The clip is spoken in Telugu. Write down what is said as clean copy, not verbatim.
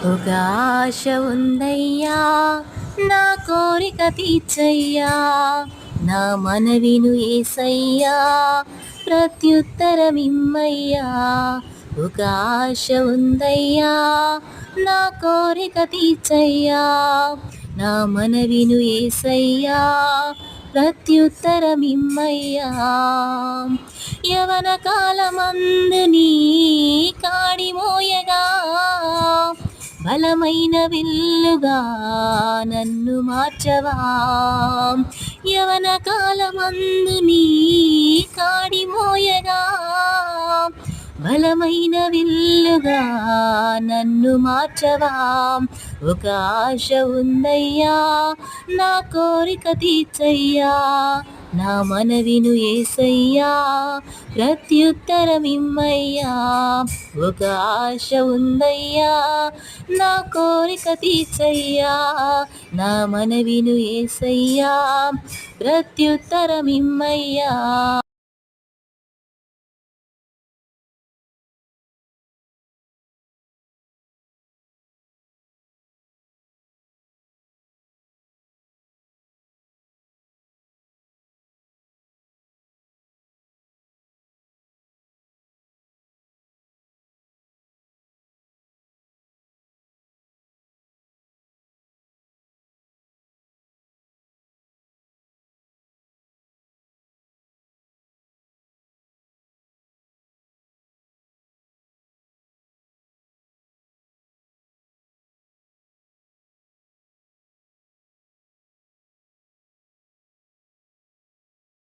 ఒక ఆశ ఉందయ్యా, నా కోరిక తీర్చయ్యా, నా మనవిను యేసయ్యా, ప్రత్యుత్తరమిమ్మయ్యా. ఒక ఆశ ఉందయ్యా, నా కోరిక తీర్చయ్యా, నా మనవిను యేసయ్యా, ప్రత్యుత్తరమిమ్మయ్యా. యవన కాలమందు నీ కాడి మోయగా, బలమైన విల్లుగా నన్ను మార్చవా. యవన కాలమందు నీ కాడి మోయగా, బలమైన విల్లుగా నన్ను మార్చవా. ఒక ఆశ ఉందయ్యా, నా కోరిక తీర్చయ్యా, నా మనవిను యేసయ్యా, ప్రత్యుత్తరమిమ్మయ్యా. ఒక ఆశ ఉందయ్యా, నా కోరిక తీర్చయ్యా, నా మనవిను యేసయ్యా, ప్రత్యుత్తరమిమ్మయ్యా.